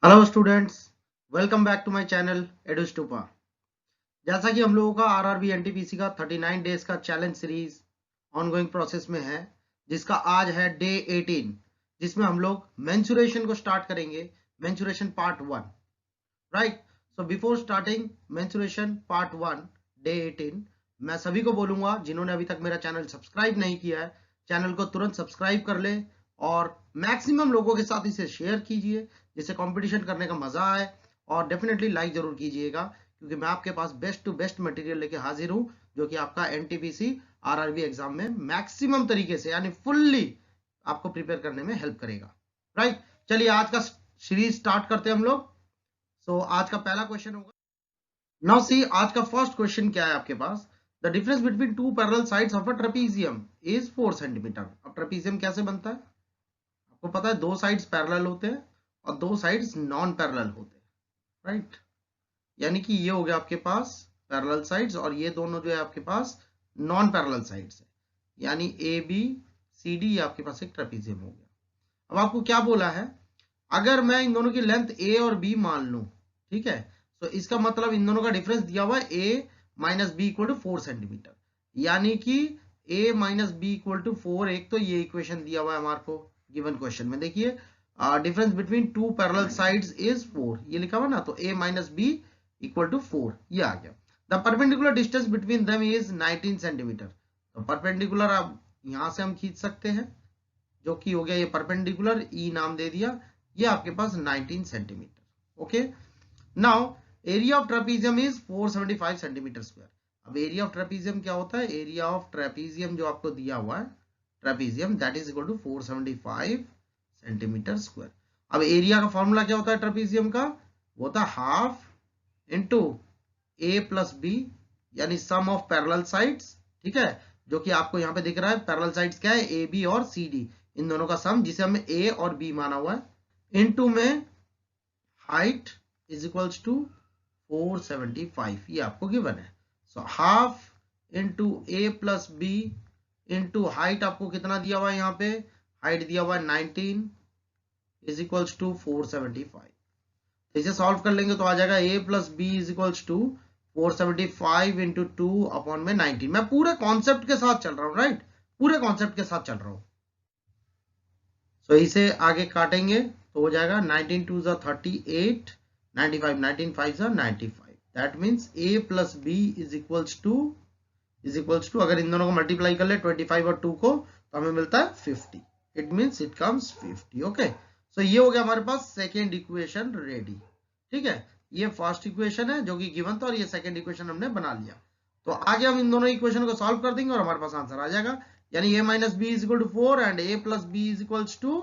Hello students, welcome back to my channel Edustupa. जैसा कि हम लोगों का आरआरबी एनटीपीसी का 39 डेज का चैलेंज सीरीज ऑनगोइंग प्रोसेस में है, जिसका आज है डे 18, जिसमें हम लोग मेंसुरेशन को स्टार्ट करेंगे। Mensuration part 1, right. So before starting mensuration part 1 day 18, मैं सभी को बोलूंगा जिन्होंने अभी तक मेरा चैनल सब्सक्राइब नहीं किया है, चैनल को तुरंत सब्सक्राइब कर ले और मैक्सिमम लोगों के साथ इसे शेयर कीजिए, जिससे कंपटीशन करने का मजा आए। और डेफिनेटली लाइक जरूर कीजिएगा, क्योंकि मैं आपके पास बेस्ट टू बेस्ट मटेरियल लेके हाजिर हूं, जो कि आपका एनटीपीसी आरआरबी एग्जाम में मैक्सिमम तरीके से यानी फुल्ली आपको प्रिपेयर करने में हेल्प करेगा, राइट। चलिए आज का सीरीज स्टार्ट करते हैं हम लोग। सो आज का पहला क्वेश्चन होगा, नाउ सी आज का फर्स्ट क्वेश्चन क्या है आपके पास। The difference between two parallel sides of a trapezium is 4 centimetre. अब ट्रेपीजियम कैसे बनता है, आपको पता है, दो साइड्स पैरेलल होते हैं और दो साइड्स नॉन पैरेलल होते हैं, राइट। यानी कि ये हो गया आपके पास पैरेलल साइड्स और ये दोनों जो है आपके पास नॉन पैरेलल साइड्स है, यानी ए बी सी डी, ये आपके पास एक ट्रेपीजियम हो गया। अब आपको क्या बोला है, अगर मैं इन दोनों की लेंथ ए और बी मान लूं, ठीक है, तो इसका मतलब इन दोनों का डिफरेंस दिया हुआ है A minus B equal to 4 centimetre, यानी कि A minus B equal to 4। एक तो ये इक्वेशन दिया हुआ है हमारे को गिवन क्वेश्चन में, देखिए difference between two parallel sides is 4, ये लिखा हुआ ना, तो ए माइनस बी इक्वल टू 4 ये आ गया। The perpendicular distance between them is 19 centimetre. तो परपेंडिकुलर अब यहां से हम खींच सकते हैं, जो कि हो गया ये परपेंडिकुलर, ई नाम दे दिया, ये आपके पास 19 centimetre. Okay, now area of trapezium is 475 centimetre square. अब एरिया ऑफ ट्रेपीजियम क्या होता है, एरिया ऑफ ट्रेपीजियम जो आपको दिया हुआ है trapezium, that is equal to 475 centimetre square. अब एरिया का फॉर्मूला क्या होता है ट्रेपीजियम का, वो होता है half into A plus B, यानी सम ऑफ पैरेलल साइड्स, ठीक है, जो कि आपको यहाँ पे दिख रहा है। पैरेलल साइड्स क्या है, ए बी और सी डी, इन दोनों का सम, जिसे हमने ए और बी माना हुआ है, इनटू में हाइट इज इक्वल्स टू 475, ये आपको गिवन है। So half into A plus B into height आपको कितना दिया हुआ है, यहाँ पे हाइट दिया हुआ है 19 इज इक्वल्स टू 475। इसे सॉल्व कर लेंगे तो आ जाएगा a plus B is equals to 475 into 2 upon में 19। मैं पूरे कॉन्सेप्ट के साथ चल रहा हूं, राइट, पूरे कॉन्सेप्ट के साथ चल रहा हूं। सो इसे आगे काटेंगे तो हो जाएगा 19 टू ज़ा 38, 95, 19 5 ज़ा 95। That means a plus B is equals to अगर इन दोनों को मल्टीप्लाई कर ले 25 और 2 को, तो हमें मिलता है 50। It means it comes 50। Okay, so ये हो गया हमारे पास सेकेंड इक्वेशन रेडी, ठीक है। ये फर्स्ट इक्वेशन है जो कि गिवन था और ये सेकंड इक्वेशन हमने बना लिया। तो आगे हम इन दोनों इक्वेशन को सॉल्व कर देंगे और हमारे पास आंसर आ जाएगा, यानी a minus B is equal to 4 and a plus B is equals to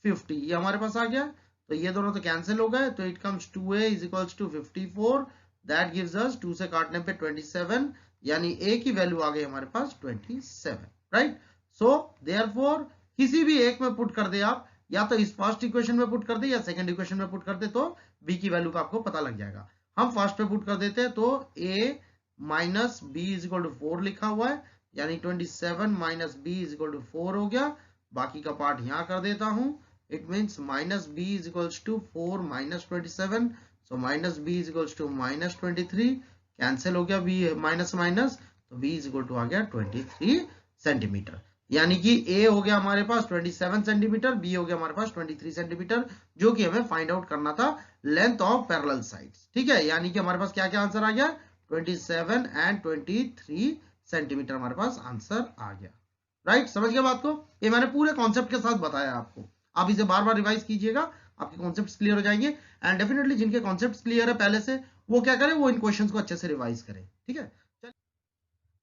50, ये हमारे पास आ गया। तो ये दोनों तो कैंसिल हो गए, तो it comes 2a is equals to 54, that gives us 2 से काटने पे 27, यानी a की वैल्यू आ गई हमारे पास 27, राइट। सो देयरफॉर किसी भी एक में पुट कर दे आप, या तो इस फर्स्ट इक्वेशन में पुट कर दे या सेकंड इक्वेशन में पुट कर दे, तो b की वैल्यू का आपको पता लग जाएगा। हम फर्स्ट पे पुट कर देते हैं, तो a minus B is equal to 4 लिखा हुआ है, यानी 27 minus B is equal to 4 हो गया। बाकी का पार्ट यहां कर देता हूं, it means minus B is equals to 4 minus 27, so minus B is equals to minus 23, cancel हो गया बी माइनस माइनस, तो बी इज इक्वल टू आ गया 23 सेंटीमीटर। यानी कि a हो गया हमारे पास 27 सेंटीमीटर, b हो गया हमारे पास 23 सेंटीमीटर, जो कि हमें फाइंड आउट करना था लेंथ ऑफ पैरेलल साइड्स, ठीक है। यानी कि हमारे पास क्या क्या आंसर आ गया, 27 एंड 23 सेंटीमीटर हमारे पास आंसर आ गया, राइट। समझ गया बात को, ये मैंने पूरे कॉन्सेप्ट के साथ बताया आपको। आप इसे बार बार रिवाइज कीजिएगा, आपके कॉन्सेप्ट्स क्लियर हो जाएंगे। एंड डेफिनेटली जिनके कॉन्सेप्ट्स क्लियर है पहले से, वो क्या करें, वो इन क्वेश्चंस को अच्छे से रिवाइज करें, ठीक है।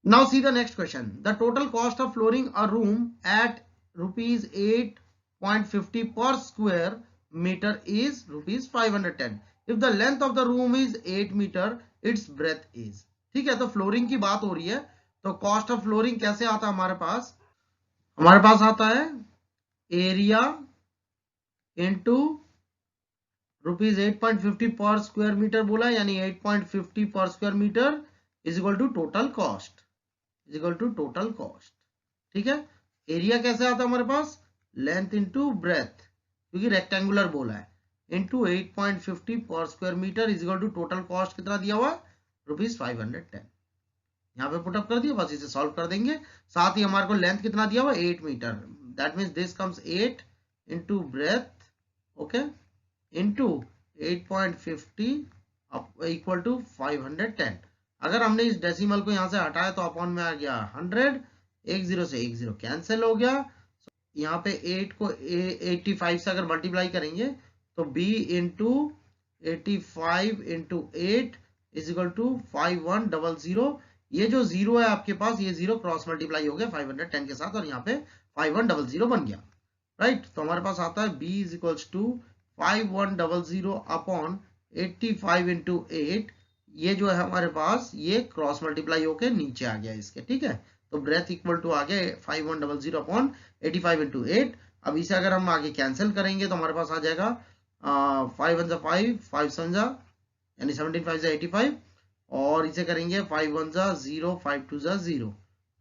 Now see the next question. The total cost of flooring a room at rupees 8.50 per square meter is rupees 510. If the length of the room is 8 meter, its breadth is, ठीक है। तो flooring की बात हो रही है, तो cost of flooring कैसे आता है हमारे पास आता है area into rupees 8.50 per square metre बोला है, यानी 8.50 per square metre is equal to total cost, is equal to total cost, ठीक है। एरिया कैसे आता है हमारे पास, लेंथ इंटू ब्रेथ, क्योंकि रेक्टेंगुलर बोला है। Into 8.50 per square metre is equal to total cost कितना दिया हुआ ₹510। यहाँ पे पुटअप कर दिया, बस इसे सॉल्व कर देंगे। साथ ही हमारे को लेंथ कितना दिया हुआ 8 metre, that means this comes 8 into breadth, okay, into 8.50 equal to 510। अगर हमने इस डेसिमल को यहाँ से हटाया तो अपॉन में आ गया 100, एक जीरो से एक जीरो कैंसिल हो गया। यहाँ पे 8 को 85 से अगर मल्टीप्लाई करेंगे तो b into 85 into 8 is equal to 5100। ये जो जीरो है आपके पास, ये जीरो क्रॉस मल्टीप्लाई हो गया 510 के साथ और यहाँ पे 5100 बन गया, राइट। तो हमारे पास आता है b is equals to 5100 upon 85 into 8। ये जो है हमारे पास ये क्रॉस मल्टीप्लाई होके नीचे आ गया इसके, ठीक है। तो ब्रेथ इक्वल टू आ गया 5100 अपॉन 85 इंटू 8। अब इसे अगर हम आगे कैंसिल करेंगे तो हमारे पास आ जाएगा 5 1 5 5 7 यानी 17 5 85, और इसे करेंगे 5 1 0 5 2 0,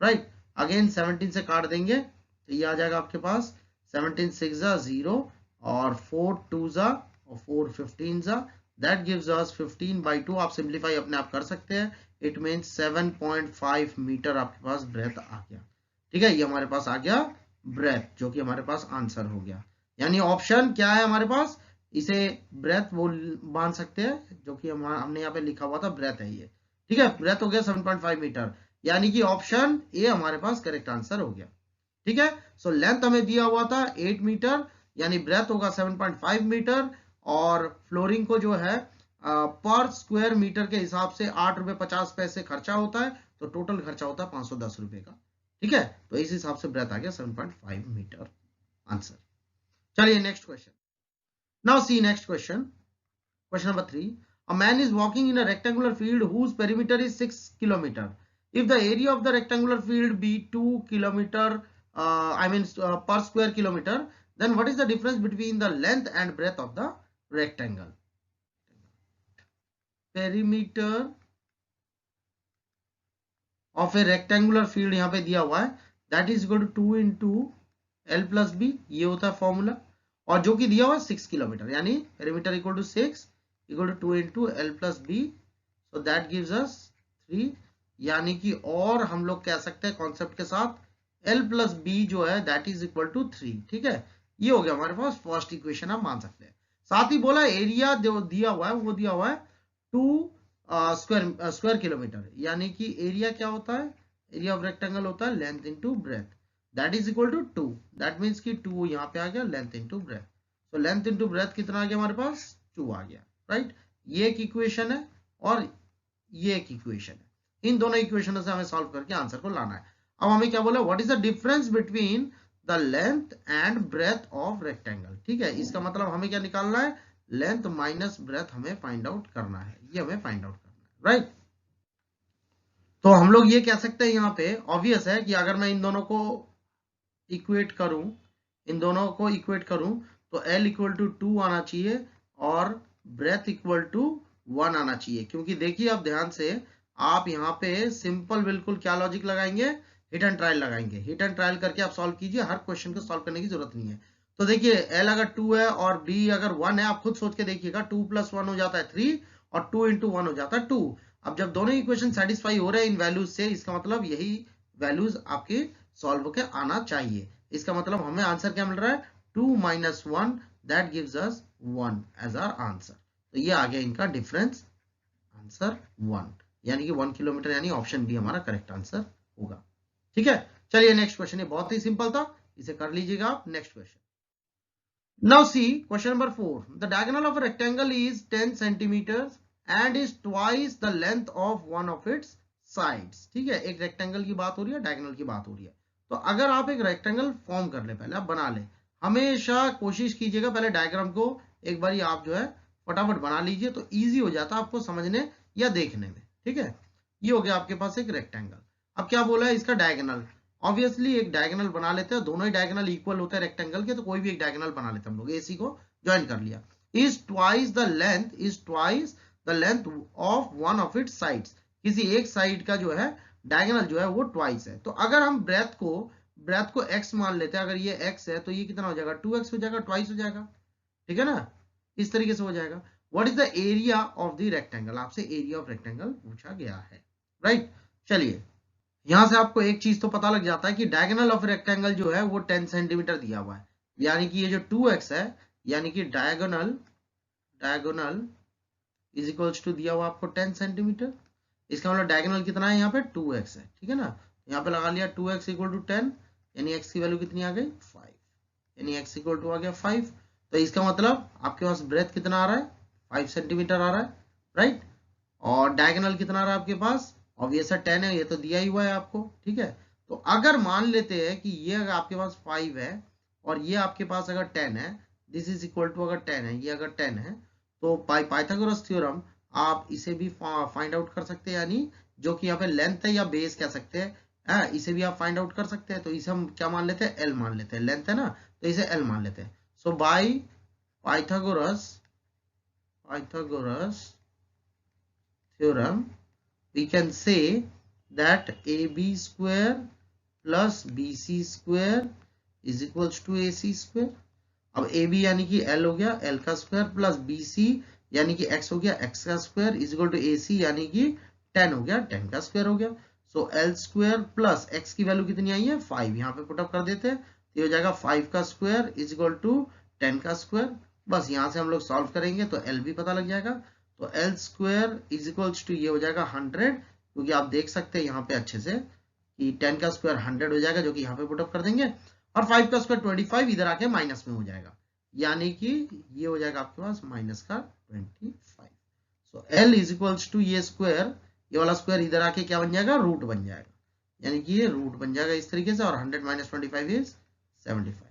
राइट। अगेन 17 से काट देंगे तो ये आ जाएगा आपके पास 17 6 0 और 4 2 और 4 15 दैट गिव्स अस 15/2। आप सिंप्लीफाई अपने आप कर सकते हैं। इट मीन्स 7.5 मीटर आपके पास ब्रेथ आ गया, ठीक है। ये हमारे पास आ गया ब्रेथ, जो कि हमारे पास आंसर हो गया। यानी ऑप्शन क्या है हमारे पास, इसे ब्रेथ बोल मान सकते हैं, जो कि हमने यहाँ पे लिखा हुआ था ब्रेथ है ये, ठीक है। ब्रेथ हो गया 7.5 मीटर, यानी कि ऑप्शन ए हमारे पास करेक्ट आंसर हो गया, ठीक है। सो लेंथ हमें दिया हुआ था 8 मीटर, यानी ब्रेथ होगा 7.5 मीटर, और फ्लोरिंग को जो है पर स्क्वायर मीटर के हिसाब से 8 रुपए 50 पैसे खर्चा होता है, तो टोटल खर्चा होता है 510 रुपए का, ठीक है। तो इस हिसाब से ब्रेथ आ गया 7.5 मीटर आंसर। चलिए next question. Now see next question, question number 3। A man is walking in a rectangular field whose perimeter is 6 kilometer. If the area of the rectangular field be 2 kilometer, per square kilometer, then what is the difference between the length and breadth of the rectangle? Perimeter of a rectangular field यहाँ पे दिया हुआ है, that is equal to 2 into L plus B, ये होता है formula, और जो कि दिया हुआ है 6 किलोमीटर, यानी perimeter equal to 6 equal to 2 into L plus B, so that gives us 3। यानी कि और हम लोग कह सकते हैं कॉन्सेप्ट के साथ L plus B जो है that is equal to 3, ठीक है। ये हो गया हमारे पास फर्स्ट इक्वेशन, आप मान सकते हैं। साथ ही बोला एरिया जो दिया हुआ है वो दिया हुआ है 2 स्क्वायर किलोमीटर, यानी कि एरिया क्या होता है, एरिया ऑफ रेक्टेंगल होता है length into breadth, that is equal to 2। That means कि 2 यहाँ पे आ गया लेंथ इनटू ब्रेथ, तो लेंथ इनटू ब्रेथ कितना आ गया हमारे पास 2 आ गया, राइट। ये एक इक्वेशन है और ये एक इक्वेशन है, इन दोनों इक्वेशनों से हमें सॉल्व करके आंसर को लाना है। अब हमें क्या बोला, what is the difference between the length and breadth of rectangle, ठीक है। इसका मतलब हमें क्या निकालना है, लेंथ माइनस ब्रेथ हमें फाइंड आउट करना है, ये हमें फाइंड आउट करना है, राइट। तो हम लोग ये कह सकते हैं यहाँ पे ऑब्वियस है कि अगर मैं इन दोनों को इक्वेट करूं, इन दोनों को इक्वेट करूं तो L इक्वल टू 2 आना चाहिए और ब्रेथ इक्वल टू 1 आना चाहिए, क्योंकि देखिए आप ध्यान से, आप यहाँ पे सिंपल बिल्कुल क्या लॉजिक लगाएंगे, हिट एंड ट्रायल लगाएंगे। हिट एंड ट्रायल करके आप सॉल्व कीजिए, हर क्वेश्चन को सॉल्व करने की जरूरत नहीं है। तो देखिए L अगर 2 है और B अगर 1 है, आप खुद सोच के देखिएगा, 2 + 1 हो जाता है 3 और 2 × 1 हो जाता है 2। अब जब दोनों इक्वेशन सेटिस्फाई हो रहे हैं इन वैल्यूज से, इसका मतलब यही वैल्यूज आपके सॉल्व होकर आना चाहिए। इसका मतलब हमें आंसर क्या मिल रहा है, 2 - 1 that gives us 1 as our answer. तो ये आ गया इनका डिफरेंस, आंसर 1, यानी कि 1 किलोमीटर, यानी ऑप्शन बी हमारा करेक्ट आंसर होगा, ठीक है। चलिए नेक्स्ट क्वेश्चन, ये बहुत ही सिंपल था, इसे कर लीजिएगा आप। Next question, now see question number 4। The diagonal of a rectangle is 10 centimeters and is twice the length of one of its sides, ठीक है। एक रेक्टेंगल की बात हो रही है, डायगोनल की बात हो रही है। तो अगर आप एक रेक्टेंगल फॉर्म कर ले, पहले आप बना ले, हमेशा कोशिश कीजिएगा पहले डायग्राम को एक बार आप जो है फटाफट बना लीजिए, तो इजी हो जाता है आपको समझने या देखने में, ठीक है। ये हो गया आपके पास एक रेक्टेंगल। अब क्या बोला है, इसका डायगोनल, ऑब्वियसली एक डायगोनल बना लेते हैं, दोनों ही डायगोनल इक्वल होते हैं रेक्टेंगल के, तो कोई भी एक डायगोनल बना लेते हैं हम लोग। एसी को ज्वाइन कर लिया, is twice the length of one of its sides, किसी एक साइड का जो है डायगोनल जो है वो ट्वाइस है। तो अगर हम ब्रेथ को x मान लेते हैं, अगर ये x है तो ये कितना हो जाएगा 2x हो जाएगा, ट्वाइस हो जाएगा, ठीक है ना। इस तरीके से हो जाएगा। What is the area of the rectangle, आपसे एरिया ऑफ रेक्टेंगल पूछा गया है, राइट। चलिए यहां से आपको एक चीज तो पता लग जाता है कि डायगोनल ऑफ रेक्टेंगल जो है वो 10 सेंटीमीटर दिया हुआ है, यानी कि ये जो 2x है, यानी कि डायगोनल इज इक्वल्स टू दिया हुआ आपको 10 सेंटीमीटर। इसका मतलब डायगोनल कितना है, यहाँ पे 2x है, ठीक है ना। यहाँ पे लगा लिया 2x इक्वल टू 10, यानी x की वैल्यू कितनी आ गई 5, यानी x इक्वल टू आ गया 5। तो इसका मतलब आपके पास ब्रेथ कितना आ रहा है 5 सेंटीमीटर आ रहा है, राइट। और डायगोनल कितना आ रहा है आपके पास, ऑब्वियस है 10 है, ये तो दिया ही हुआ है आपको, ठीक है। तो अगर मान लेते हैं कि ये अगर आपके पास 5 है और ये आपके पास अगर 10 है, दिस इज इक्वल टू अगर 10 है, ये अगर 10 है, तो पाइथागोरस थ्योरम आप इसे भी फाइंड आउट कर सकते हैं, यानी जो कि यहाँ पे लेंथ है या बेस कह सकते हैं, इसे भी आप फाइंड आउट कर सकते हैं। तो इसे हम क्या मान लेते हैं, एल मान लेते हैं, लेंथ है ना, तो इसे एल मान लेते हैं। So by Pythagoras theorem we can say that AB square plus BC square is equals to AC square। अब AB यानी कि L हो गया, L का स्क्वायर, प्लस BC यानी कि X हो गया, X का square, is equal to AC यानी कि 10 हो गया, 10 का स्क्वायर हो गया। सो L स्क्वायर प्लस X की वैल्यू कितनी आई है 5, यहाँ पे पुटअप कर देते हैं, तो ये हो जाएगा 5 का स्क्वायर इज इक्वल टू 10 का स्क्वायर। बस यहाँ से हम लोग सॉल्व करेंगे तो L भी पता लग जाएगा। तो L square is equals to ये हो जाएगा 100, क्योंकि आप देख सकते हैं यहाँ पे अच्छे से कि 10 का स्क्वायर 100 हो जाएगा, जो कि यहाँ पे पुटअप कर देंगे, और 5 का स्क्वायर 25 इधर आके माइनस में हो जाएगा, यानी कि ये हो जाएगा आपके पास माइनस का 25। सो L इज इक्वल्स टू ये स्क्वायर, ये वाला स्क्वायर इधर आके क्या बन जाएगा, रूट बन जाएगा, यानी कि ये रूट बन जाएगा इस तरीके से, और 100 माइनस 25 इज 75।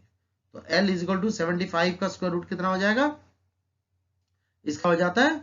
तो L इज इक्वल टू 75 का स्क्वायर रूट कितना हो जाएगा, इसका हो जाता है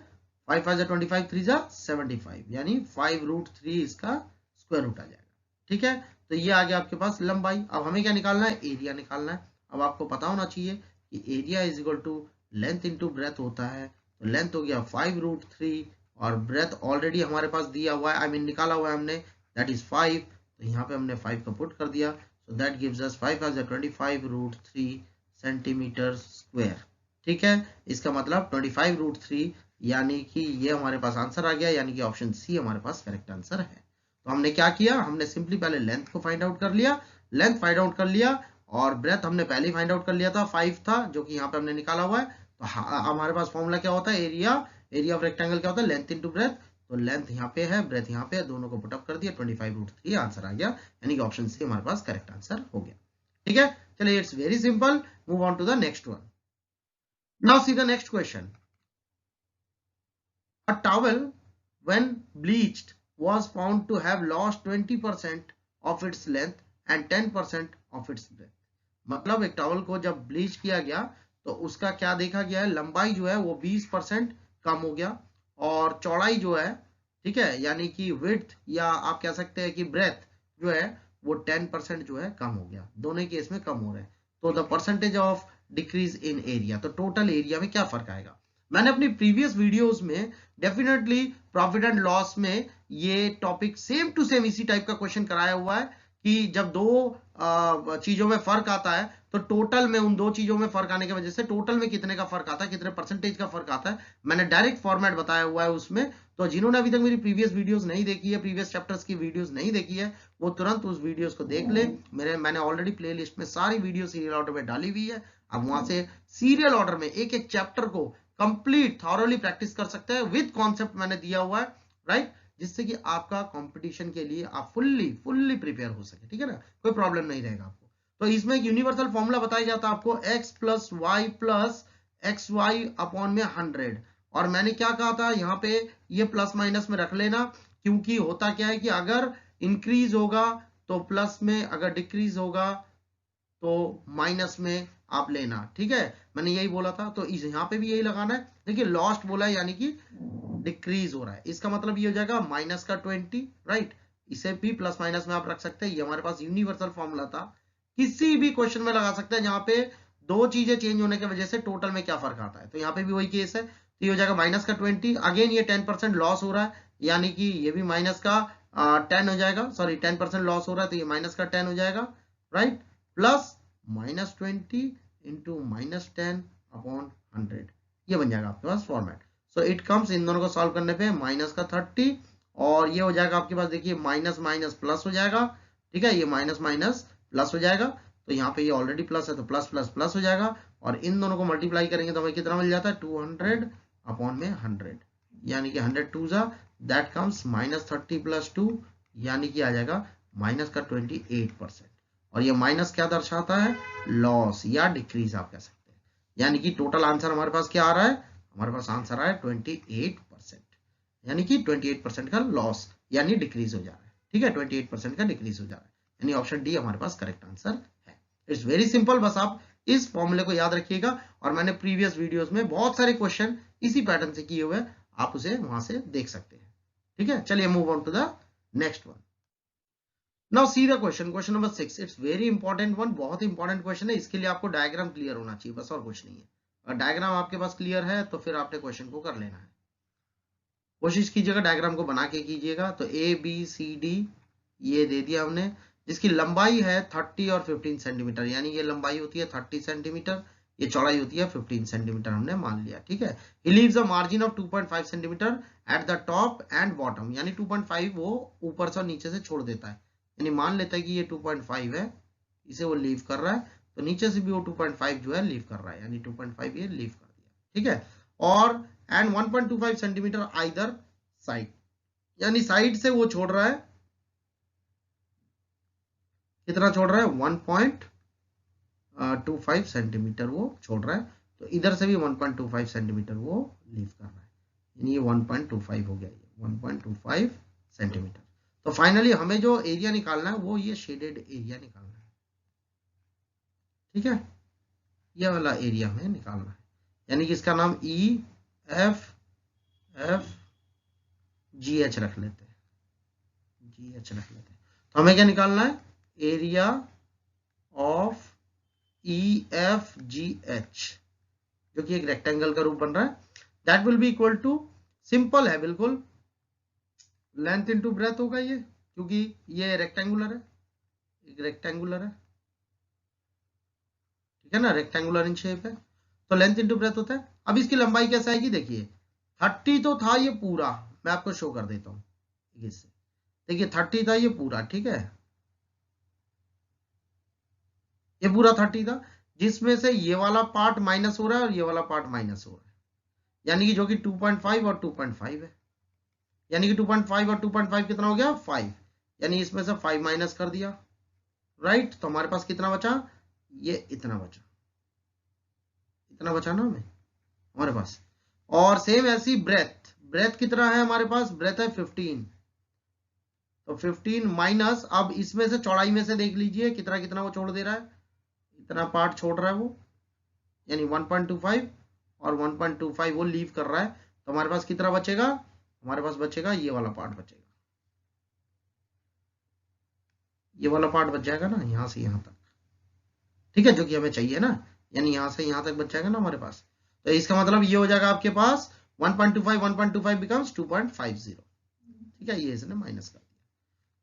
5 5 25 3 75, यानी 5 रूट 3 इसका स्क्वायर रूट आ जाएगा, ठीक है। तो ये आ गया आपके पास लंबाई। अब हमें क्या निकालना है, एरिया निकालना है। अब आपको पता होना चाहिए कि area is equal to length into breadth होता है। तो लेंथ हो गया 5 रूट 3 और ब्रेथ ऑलरेडी हमारे पास दिया हुआ है, आई मीन निकाला हुआ है हमने, दैट इज 5। तो यहाँ पे हमने 5 का पुट कर दिया, so that gives us 5 as 25 root 3 centimetre square, ठीक है। इसका मतलब 25 रूट 3, यानी कि ये हमारे पास आंसर आ गया, यानी कि ऑप्शन सी हमारे पास करेक्ट आंसर है। तो हमने क्या किया, हमने सिंपली पहले लेंथ को फाइंड आउट कर लिया, लेंथ फाइंड आउट कर लिया, और ब्रेथ हमने पहले ही फाइंड आउट कर लिया था, 5 था, जो कि यहाँ पे हमने निकाला हुआ है। तो हमारे पास फॉर्मूला क्या होता है, एरिया ऑफ रेक्टेंगल क्या होता है, लेंथ इंटू ब्रेथ। तो लेंथ यहाँ पे है, ब्रेथ यहाँ पे है, दोनों को पुटअप कर दिया, 25 रूट 3 आंसर आ गया, यानी कि ऑप्शन सी हमारे पास करेक्ट आंसर हो गया, ठीक है। चलिए it's very simple, move on to the next one. Now see the next question. A towel, when bleached, was found to have lost 20% of its length and 10% of its breadth। मतलब एक towel को जब bleach किया गया तो उसका क्या देखा गया है, लंबाई जो है वो 20% कम हो गया, और चौड़ाई जो है, ठीक है, यानी कि विड्थ या आप कह सकते हैं कि ब्रेथ जो है वो 10% जो है कम हो गया, दोनों केस में कम हो रहे हैं। तो the percentage of decrease in area, तो टोटल एरिया में क्या फर्क आएगा। मैंने अपनी प्रीवियस वीडियोस में डेफिनेटली प्रॉफिट एंड लॉस में ये टॉपिक सेम टू सेम इसी टाइप का क्वेश्चन कराया हुआ है कि जब दो चीजों में फर्क आता है तो टोटल में उन दो चीजों में फर्क आने की वजह से टोटल में कितने का फर्क आता है, कितने परसेंटेज का फर्क आता है, मैंने डायरेक्ट फॉर्मेट बताया हुआ है उसमें। तो जिन्होंने अभी तक मेरी प्रीवियस वीडियोस नहीं देखी है, प्रीवियस चैप्टर्स की वीडियोस नहीं देखी है, वो तुरंत उस वीडियोस को देख ले। मैंने ऑलरेडी प्ले लिस्ट में सारी वीडियो सीरियल ऑर्डर में डाली हुई है, अब वहां से सीरियल ऑर्डर में एक एक चैप्टर को कंप्लीट थॉरोली प्रैक्टिस कर सकते हैं, विद कॉन्सेप्ट मैंने दिया हुआ है, राइट, जिससे कि आपका कंपटीशन के लिए आप फुल्ली प्रिपेयर हो सके, ठीक है ना, कोई प्रॉब्लम नहीं रहेगा आपको। तो इसमें एक यूनिवर्सल फॉर्मूला बताया जाता है आपको, x प्लस वाई अपॉन में 100, और मैंने क्या कहा था यहाँ पे ये प्लस माइनस में रख लेना, क्योंकि होता क्या है कि अगर इंक्रीज होगा तो प्लस में, अगर डिक्रीज होगा तो माइनस में आप लेना, ठीक है, मैंने यही बोला था। तो इस यहाँ पे भी यही लगाना है। देखिए लॉस्ट बोला है, यानी कि डिक्रीज हो रहा है, इसका मतलब ये हो जाएगा माइनस का 20, राइट। इसे भी प्लस माइनस में आप रख सकते हैं, ये हमारे पास यूनिवर्सल फॉर्मूला था, किसी भी क्वेश्चन में लगा सकते हैं जहां पे दो चीजें चेंज होने की वजह से टोटल में क्या फर्क आता है। तो यहाँ पे भी वही केस है, तो ये हो जाएगा माइनस का 20, अगेन ये 10% लॉस हो रहा है, यानी कि ये भी माइनस का 10 हो जाएगा, सॉरी 10% लॉस हो रहा है, तो ये माइनस का 10 हो जाएगा, राइट, प्लस -20 इंटू -10 अपॉन 100, ये बन जाएगा आपके पास फॉर्मेट। सो इट कम्स, इन दोनों को सॉल्व करने पे माइनस का 30 और ये हो जाएगा आपके पास, देखिए माइनस माइनस प्लस हो जाएगा, ठीक है, ये माइनस माइनस प्लस हो जाएगा, तो यहाँ पे ये ऑलरेडी प्लस है तो प्लस प्लस प्लस हो जाएगा, और इन दोनों को मल्टीप्लाई करेंगे तो हमें कितना मिल जाता है 200 अपॉन में 100, यानी कि 100 टू जा दैट कम्स माइनस 30 प्लस 2, यानी कि आ जाएगा माइनस का 28%, और ये माइनस क्या दर्शाता है, लॉस या डिक्रीज आप कह सकते हैं, यानी कि टोटल आंसर हमारे पास क्या आ रहा है, हमारे पास आंसर आया 28%, यानी कि 28% का लॉस यानी डिक्रीज हो जा रहा है, ठीक है, 28% का डिक्रीज हो जा रहा है, यानी ऑप्शन डी हमारे पास करेक्ट आंसर है। इट्स वेरी सिंपल, बस आप इस फॉर्मूले को याद रखिएगा, और मैंने प्रीवियस वीडियोस में बहुत सारे क्वेश्चन इसी पैटर्न से किए हुए, आप उसे वहां से देख सकते हैं, ठीक है। चलिए move on to the next one. Now see the question, question number 6, it's very important one, बहुत इंपॉर्टेंट क्वेश्चन है, इसके लिए आपको डायग्राम क्लियर होना चाहिए, बस और कुछ नहीं है। अगर डायग्राम आपके पास क्लियर है तो फिर आपने क्वेश्चन को कर लेना है। कोशिश कीजिएगा डायग्राम को बना के कीजिएगा। तो ए बी सी डी ये दे दिया हमने, जिसकी लंबाई है 30 और 15 सेंटीमीटर, यानी ये लंबाई होती है 30 सेंटीमीटर, ये चौड़ाई होती है 15 सेंटीमीटर, हमने मान लिया, ठीक है। He leaves a margin of 2.5 centimetre at the top and bottom, यानी 2.5 वो ऊपर से और नीचे से छोड़ देता है, यानी मान लेता है कि ये 2.5 है, इसे वो लीव कर रहा है, तो नीचे से भी वो 2.5 जो है लीव कर रहा है, यानी 2.5 ये लीव कर दिया, ठीक है। और एंड 1.25 सेंटीमीटर आइदर साइड, यानी साइड से वो छोड़ रहा है, कितना छोड़ रहा है 1.25 सेंटीमीटर वो छोड़ रहा है, तो इधर से भी 1.25 सेंटीमीटर वो लीव कर रहा है, यानी ये 1.25 हो गया, ये 1.25 सेंटीमीटर। तो फाइनली हमें जो एरिया निकालना है वो ये शेडेड एरिया निकालना है, ठीक है, ये वाला एरिया हमें निकालना है, यानी कि इसका नाम E F F G H रख लेते हैं, जी एच रख लेते हैं। तो हमें क्या निकालना है, area of E F G H, जो कि एक रेक्टेंगल का रूप बन रहा है, that will be equal to, simple है बिल्कुल, लेंथ इनटू ब्रेथ होगा ये, क्योंकि ये रेक्टेंगुलर है, एक रेक्टेंगुलर है, ठीक है ना, रेक्टेंगुलर इन शेप है, तो लेंथ इनटू ब्रेथ होता है। अब इसकी लंबाई कैसे आएगी, देखिए 30 तो था ये पूरा, मैं आपको शो कर देता हूं इससे, देखिए 30 था ये पूरा, ठीक है, ये पूरा 30 था, जिसमें से ये वाला पार्ट माइनस हो रहा है और ये वाला पार्ट माइनस हो रहा है, यानी कि जो कि 2.5 और 2.5 है, यानी कि 2.5 और 2.5 कितना हो गया 5, यानी इसमें से 5 माइनस कर दिया, राइट। तो हमारे पास कितना बचा, ये इतना बचा, इतना बचा ना हमारे पास। और सेम ऐसी ब्रेथ, ब्रेथ कितना है हमारे पास, ब्रेथ है 15, तो 15 माइनस, अब इसमें से चौड़ाई में से देख लीजिए कितना कितना वो छोड़ दे रहा है, इतना पार्ट छोड़ रहा है वो, यानी 1.25 और 1.25 वो लीव कर रहा है, तो हमारे पास कितना बचेगा, हमारे पास बचेगा ये वाला पार्ट बचेगा, ये वाला पार्ट बच जाएगा ना यहां से यहां तक, ठीक है, जो कि हमें चाहिए ना, यानी यहां से यहां तक बच जाएगा ना हमारे पास। तो इसका मतलब ये हो जाएगा आपके पास 1.25 बिकम्स 2.50, ठीक है, ये इसने माइनस कर दिया,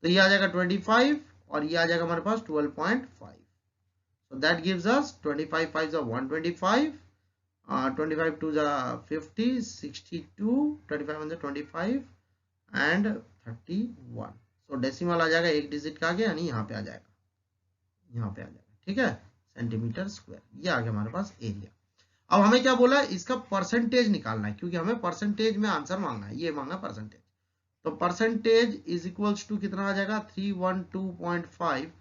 तो ये आ जाएगा 25 और ये आ जाएगा हमारे पास 12.5, so that gives us 25 5 is 125, 25 2 is 50, 62, 25 1 is 25 and 31, so decimal आ जाएगा एक डिजिट का आगे, यानी यहाँ पे आ जाएगा, यहाँ पे आ जाएगा, ठीक है, सेंटीमीटर स्क्वायर, ये आ गया हमारे पास एरिया। अब हमें क्या बोला है, इसका परसेंटेज निकालना है, क्योंकि हमें परसेंटेज में आंसर मांगना है, ये मांगा परसेंटेज, तो परसेंटेज इज इक्वल्स टू कितना आ जाएगा 312.5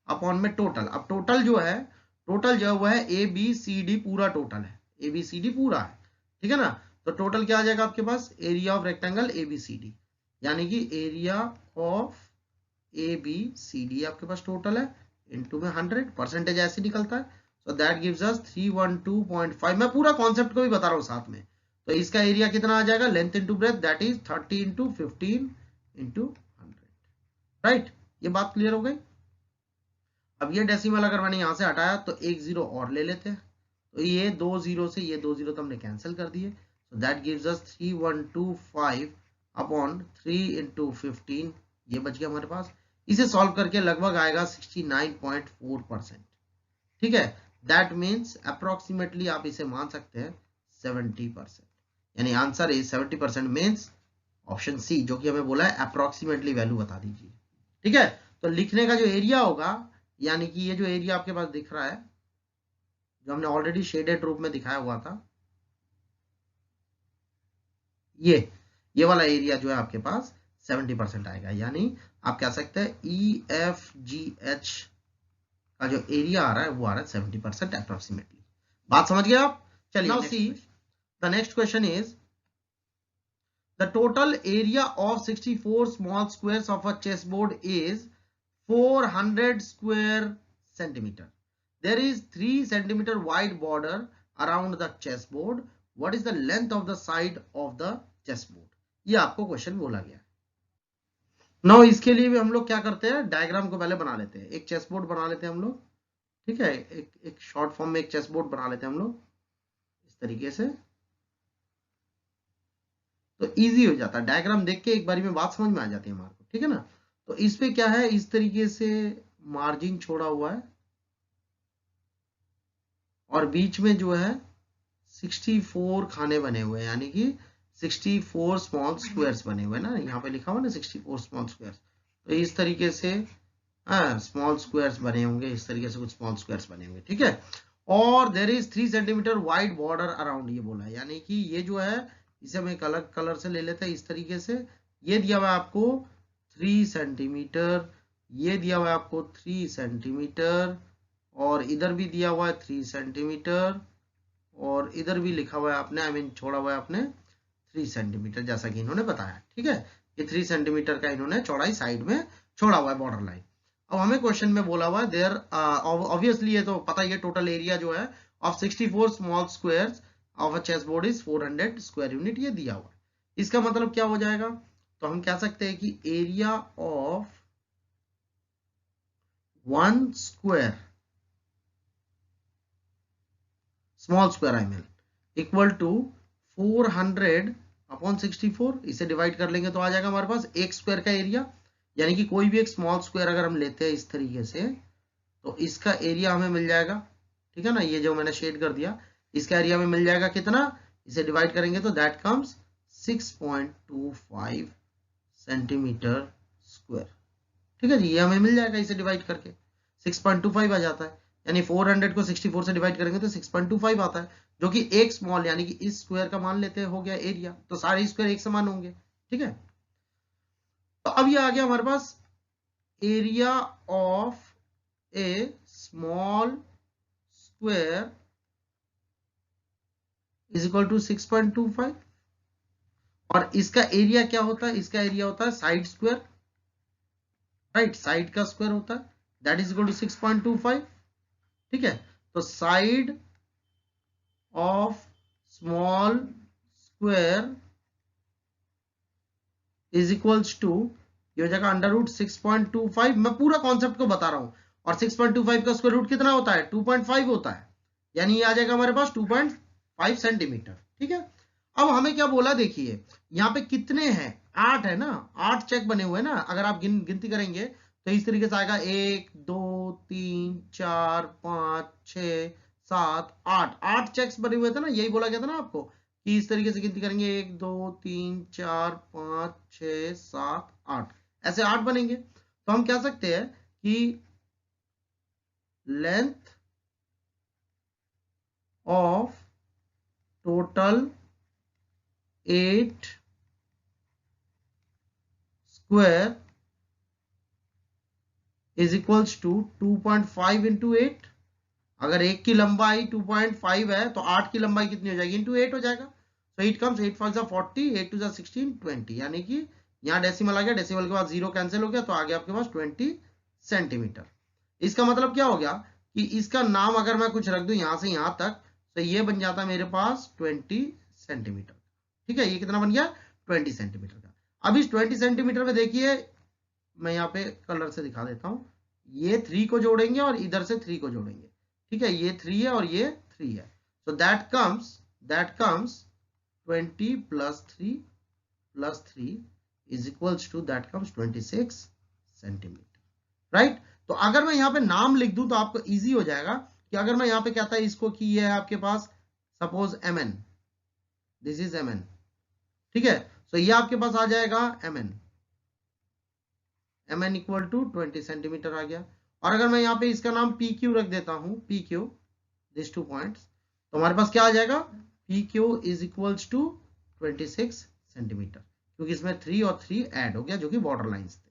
अपॉन में टोटल। अब टोटल जो है वो है ए बी सी डी, पूरा टोटल है, ए बी सी डी पूरा है, ठीक है ना। तो टोटल क्या आ जाएगा आपके पास, area of rectangle A B C D, यानी कि area of A B C D आपके पास टोटल है, इनटू में 100, परसेंटेज ऐसे निकलता है, सो दैट गिव्स अस 312.5। मैं पूरा कॉन्सेप्ट को भी बता रहा हूँ साथ में, तो इसका एरिया कितना आ जाएगा, length into breadth, that is 30 into 15 into 100, right, ये बात क्लियर हो गई। अब ये डेसिमल अगर मैंने यहां से हटाया तो एक जीरो और ले लेते हैं, तो ये 2 जीरो से ये 2 जीरो तो हमने कैंसिल कर दिए, सो that gives us 3125 upon 3 into 15, ये बच गया हमारे पास। इसे सॉल्व करके लगभग आएगा 69.4%, ठीक है, दैट मीन्स अप्रोक्सीमेटली आप इसे मान सकते हैं 70%, यानी answer is 70% means option C, जो कि हमें बोला है अप्रोक्सीमेटली वैल्यू बता दीजिए। ठीक है, तो लिखने का जो एरिया होगा, यानी कि ये जो एरिया आपके पास दिख रहा है, जो हमने ऑलरेडी शेडेड रूप में दिखाया हुआ था, ये वाला एरिया जो है आपके पास 70% आएगा। यानी आप कह सकते हैं EFGH का जो एरिया आ रहा है वो आ रहा है 70% अप्रोक्सीमेटली। बात समझ गए आप? चलिए now see the next question is the total area of 64 small squares of a chessboard is 400 square centimetre. There is 3 centimeter wide border around the chessboard. What is the length of the side of the chessboard? ये आपको question बोला गया है। Now इसके लिए भी हम लोग क्या करते हैं, डायग्राम को पहले बना लेते हैं। एक चेस बोर्ड बना लेते हैं हम लोग, ठीक है, एक शॉर्ट फॉर्म में एक चेस बोर्ड बना लेते हैं हम लोग इस तरीके से, तो इजी हो जाता है। डायग्राम देख के एक बारी में बात समझ में आ जाती है हमारे को, ठीक है ना। तो इस पे क्या है, इस तरीके से मार्जिन छोड़ा हुआ है और बीच में जो है 64 खाने बने हुए हैं, यानी कि 64 स्मॉल स्क्वायर्स बने हुए हैं ना, यहाँ पे लिखा हुआ ना 64 स्मॉल स्क्वायर्स। तो इस तरीके से स्मॉल स्क्वायर्स बने होंगे, इस तरीके से कुछ स्मॉल स्क्वायर्स बने होंगे, ठीक है। और there is 3 centimetre wide border around, ये बोला है, यानी कि ये जो है इसे हम एक अलग कलर से ले लेते हैं इस तरीके से। ये दिया हुआ है आपको 3 सेंटीमीटर, ये दिया हुआ है आपको 3 सेंटीमीटर, और इधर भी दिया हुआ है 3 सेंटीमीटर, और इधर भी लिखा हुआ है आपने, आई मीन छोड़ा हुआ है आपने 3 सेंटीमीटर, जैसा कि इन्होंने बताया, ठीक है। ये 3 सेंटीमीटर का इन्होंने चौड़ाई साइड में छोड़ा हुआ है बॉर्डर लाइन। अब हमें क्वेश्चन में बोला हुआ है देयर, ऑब्वियसली ये तो पता ही है, टोटल एरिया जो है of 64 small squares of a chess board is 400 square unit, ये दिया हुआ है। इसका मतलब क्या हो जाएगा, तो हम कह सकते हैं कि area of 1 square, small square I mean, equal to 400 upon 64, इसे डिवाइड कर लेंगे तो आ जाएगा हमारे पास एक स्क्वायर का एरिया। यानी कि कोई भी एक स्मॉल स्क्वायर अगर हम लेते हैं इस तरीके से, तो इसका एरिया हमें मिल जाएगा, ठीक है ना। ये जो मैंने शेड कर दिया, इसका एरिया में मिल जाएगा कितना, इसे डिवाइड करेंगे तो दैट कम्स 6.25 सेंटीमीटर स्क्वायर, ठीक है जी। ये हमें मिल जाएगा इसे डिवाइड करके, 6.25 आ जाता है। यानी 400 को 64 से डिवाइड करेंगे तो 6.25 आता है, जो कि एक स्मॉल, यानी कि इस स्क्वायर का मान लेते हैं, हो गया एरिया। तो सारे स्क्वायर एक समान होंगे, ठीक है। तो अब ये आ गया हमारे पास area of a small square is equal to 6.25, और इसका एरिया क्या होता है, इसका एरिया होता है साइड स्क्वायर, राइट, साइड का स्क्वायर होता है, दैट इज इक्वल टू 6.25, ठीक है। तो side of small square is equals to, ये हो जाएगा अंडर रूट 6.25। मैं पूरा कॉन्सेप्ट को बता रहा हूं, और 6.25 का स्क्वायर रूट कितना होता है, 2.5 होता है, यानी ये आ जाएगा हमारे पास 2.5 सेंटीमीटर, ठीक है। अब हमें क्या बोला, देखिए यहाँ पे कितने हैं, 8 है ना, 8 चेक बने हुए हैं ना। अगर आप गिनती करेंगे तो इस तरीके से आएगा 1 2 3 4 5 6 7 8, 8 चेक्स बने हुए थे ना, यही बोला गया था ना आपको कि इस तरीके से गिनती करेंगे 1 2 3 4 5 6 7 8, ऐसे 8 बनेंगे। तो हम कह सकते हैं कि length of total 8 square is equals to 2.5 into 8। अगर एक की लंबाई 2.5 है तो 8 की लंबाई कितनी हो जाएगी, इंटू 8 हो जाएगा। तो इट कम्स 8 5 40, 8 2 16 20, यानी कि यहाँ डेसिमल आ गया, डेसिमल के बाद 0 कैंसिल हो गया, तो आ गया आपके पास 20 सेंटीमीटर। इसका मतलब क्या हो गया कि इसका नाम अगर मैं कुछ रख दूं यहां से यहां तक, तो ये बन जाता है मेरे पास 20 सेंटीमीटर, ठीक है। ये कितना बन गया, 20 सेंटीमीटर का। अब इस 20 सेंटीमीटर में देखिए, मैं यहाँ पे कलर से दिखा देता हूं, ये 3 को जोड़ेंगे और इधर से 3 को जोड़ेंगे, ठीक है। ये 3 है और ये 3 है, so that comes 20 plus 3 is equals to that comes 26 centimetre, right. तो अगर मैं यहाँ पे नाम लिख दूं तो आपको इजी हो जाएगा कि अगर मैं यहाँ पे कहता है इसको कि ये है आपके पास suppose mn, this is mn, ठीक है। सो ये आपके पास आ जाएगा mn इक्वल टू 20 सेंटीमीटर आ गया। और अगर मैं यहाँ पे इसका नाम PQ रख देता हूं, PQ दिस 2 पॉइंट्स, तो हमारे पास क्या आ जाएगा, PQ is equals to 26 centimetre, क्योंकि इसमें 3 और 3 ऐड हो गया जो कि बॉर्डर लाइंस थे।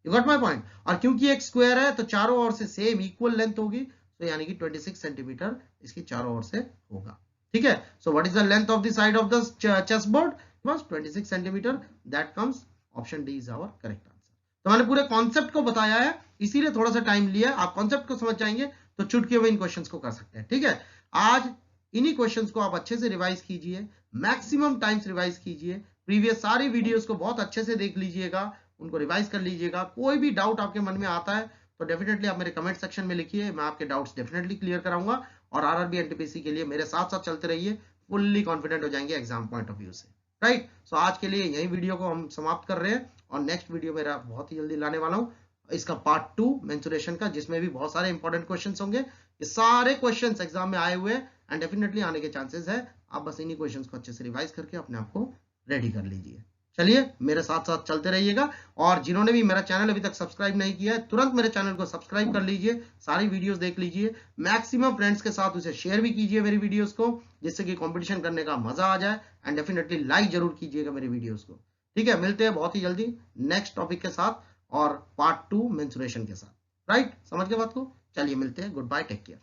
You got my point. और क्योंकि एक स्क्वायर है तो चारों ओर से सेम इक्वल लेंथ होगी, तो यानी कि 26 सेंटीमीटर इसकी चारों ओर से होगा, ठीक है। So what is the length of the side of the chess board, बस 26 centimetre, that comes option D is our correct answer. तो मैंने पूरे कॉन्सेप्ट को बताया है, इसीलिए थोड़ा सा टाइम लिया। आप कॉन्सेप्ट को समझ जाएंगे तो चुटकी में इन क्वेश्चंस को कर सकते हैं, ठीक है। आज इन्हीं क्वेश्चंस को आप अच्छे से रिवाइज कीजिए, मैक्सिमम टाइम्स रिवाइज कीजिए, प्रीवियस सारी वीडियोस को बहुत अच्छे से देख लीजिएगा, उनको रिवाइज कर लीजिएगा। कोई भी डाउट आपके मन में आता है तो डेफिनेटली आप मेरे कमेंट सेक्शन में लिखिए, मैं आपके डाउट्स डेफिनेटली क्लियर कराऊंगा। और आरआरबी एनटीपीसी के लिए मेरे साथ साथ चलते रहिए, फुल्ली कॉन्फिडेंट हो जाएंगे एग्जाम पॉइंट ऑफ व्यू से, राइट। सो आज के लिए यही वीडियो को हम समाप्त कर रहे हैं, और नेक्स्ट वीडियो मेरा बहुत ही जल्दी लाने वाला हूं, इसका पार्ट 2 मेंसुरेशन का, जिसमें भी बहुत सारे इंपॉर्टेंट क्वेश्चंस होंगे। ये सारे क्वेश्चंस एग्जाम में आए हुए हैं एंड डेफिनेटली आने के चांसेस है। आप बस इन्हीं क्वेश्चंस को अच्छे से रिवाइज करके अपने आप को रेडी कर लीजिए। चलिए मेरे साथ साथ चलते रहिएगा, और जिन्होंने भी मेरा चैनल अभी तक सब्सक्राइब नहीं किया है, तुरंत मेरे चैनल को सब्सक्राइब कर लीजिए, सारी वीडियोस देख लीजिए, मैक्सिमम फ्रेंड्स के साथ उसे शेयर भी कीजिए मेरी वीडियोस को, जिससे कि कंपटीशन करने का मजा आ जाए। एंड डेफिनेटली लाइक जरूर कीजिएगा मेरी वीडियोस को, ठीक है। मिलते हैं बहुत ही जल्दी नेक्स्ट टॉपिक के साथ और पार्ट 2 मेंसुरेशन के साथ, राइट। समझ गए बात को, चलिए मिलते हैं, गुड बाय, टेक केयर।